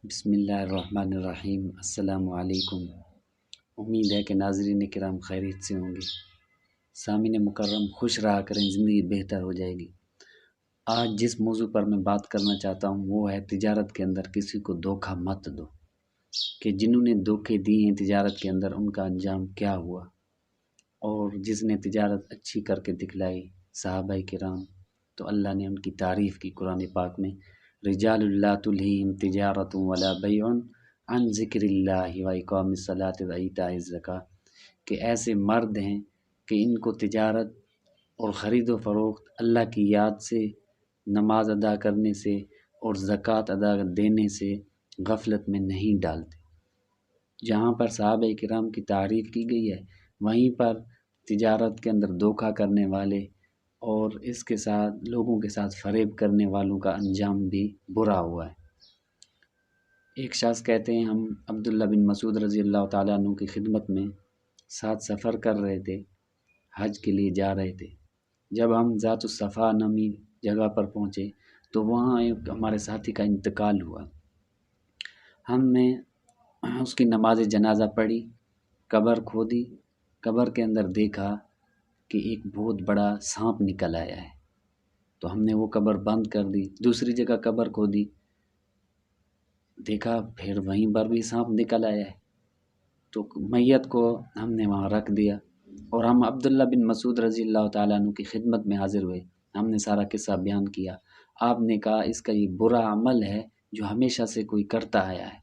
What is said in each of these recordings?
بسم اللہ الرحمن الرحیم۔ السلام علیکم۔ امید ہے کہ ناظرین کرام خیریت سے ہوں گے۔ سامعین مکرم خوش رہا کریں، زندگی بہتر ہو جائے گی۔ آج جس موضوع پر میں بات کرنا چاہتا ہوں وہ ہے تجارت کے اندر کسی کو دھوکہ مت دو، کہ جنہوں نے دھوکے دیے ہیں تجارت کے اندر ان کا انجام کیا ہوا، اور جس نے تجارت اچھی کر کے دکھلائی صحابہ کرام، تو اللہ نے ان کی تعریف کی قرآن پاک میں، رجال لا تلہیہم تجارت ولا بیع عن ذکر اللہ واقام الصلاۃ وایتاء الزکوٰۃ، کہ ایسے مرد ہیں کہ ان کو تجارت اور خرید و فروخت اللہ کی یاد سے، نماز ادا کرنے سے اور زکوٰۃ ادا دینے سے غفلت میں نہیں ڈالتے۔ جہاں پر صحابہ کرام کی تعریف کی گئی ہے، وہیں پر تجارت کے اندر دھوکہ کرنے والے اور اس کے ساتھ لوگوں کے ساتھ فریب کرنے والوں کا انجام بھی برا ہوا ہے۔ ایک شخص کہتے ہیں، ہم عبداللہ بن مسعود رضی اللہ تعالیٰ عنہ کی خدمت میں ساتھ سفر کر رہے تھے، حج کے لیے جا رہے تھے۔ جب ہم ذات الصفا نامی جگہ پر پہنچے تو وہاں ایک ہمارے ساتھی کا انتقال ہوا۔ ہم نے اس کی نماز جنازہ پڑھی، قبر کھودی، قبر کے اندر دیکھا کہ ایک بہت بڑا سانپ نکل آیا ہے، تو ہم نے وہ قبر بند کر دی۔ دوسری جگہ قبر کھودی، دیکھا پھر وہیں پر بھی سانپ نکل آیا ہے، تو میت کو ہم نے وہاں رکھ دیا، اور ہم عبداللہ بن مسعود رضی اللہ تعالیٰ عنہ کی خدمت میں حاضر ہوئے۔ ہم نے سارا قصہ بیان کیا۔ آپ نے کہا اس کا یہ برا عمل ہے جو ہمیشہ سے کوئی کرتا آیا ہے،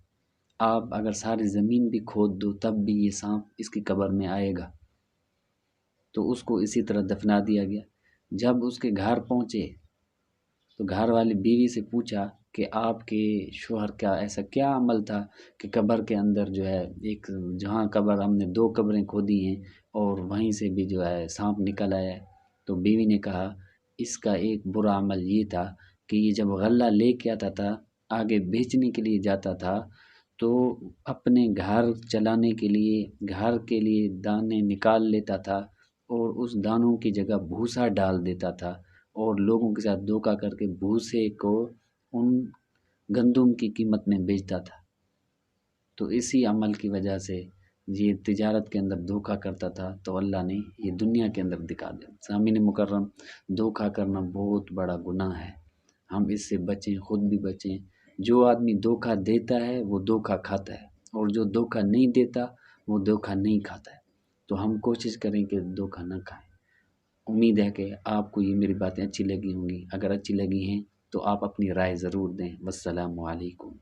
آپ اگر ساری زمین بھی کھود دو تب بھی یہ سانپ اس کی قبر میں آئے گا۔ تو اس کو اسی طرح دفنا دیا گیا۔ جب اس کے گھر پہنچے تو گھر والی بیوی سے پوچھا کہ آپ کے شوہر کا ایسا کیا عمل تھا کہ قبر کے اندر جو ہے ایک، جہاں قبر ہم نے 2 قبریں کھودی ہیں اور وہیں سے بھی جو ہے سانپ نکل آیا ہے۔ تو بیوی نے کہا اس کا ایک برا عمل یہ تھا کہ یہ جب غلہ لے کے آتا تھا، آگے بیچنے کے لیے جاتا تھا، تو اپنے گھر چلانے کے لیے، گھر کے لیے دانے نکال لیتا تھا اور اس دانوں کی جگہ بھوسا ڈال دیتا تھا، اور لوگوں کے ساتھ دھوکہ کر کے بھوسے کو ان گندم کی قیمت میں بیچتا تھا۔ تو اسی عمل کی وجہ سے یہ تجارت کے اندر دھوکہ کرتا تھا، تو اللہ نے یہ دنیا کے اندر دکھا دیا۔ سامعین مکرم، دھوکہ کرنا بہت بڑا گناہ ہے، ہم اس سے بچیں، خود بھی بچیں۔ جو آدمی دھوکہ دیتا ہے وہ دھوکہ کھاتا ہے، اور جو دھوکہ نہیں دیتا وہ دھوکہ نہیں کھاتا ہے۔ تو ہم کوشش کریں کہ دھوکہ نہ کھائیں۔ امید ہے کہ آپ کو یہ میری باتیں اچھی لگی ہوں گی۔ اگر اچھی لگی ہیں تو آپ اپنی رائے ضرور دیں۔ والسلام علیکم۔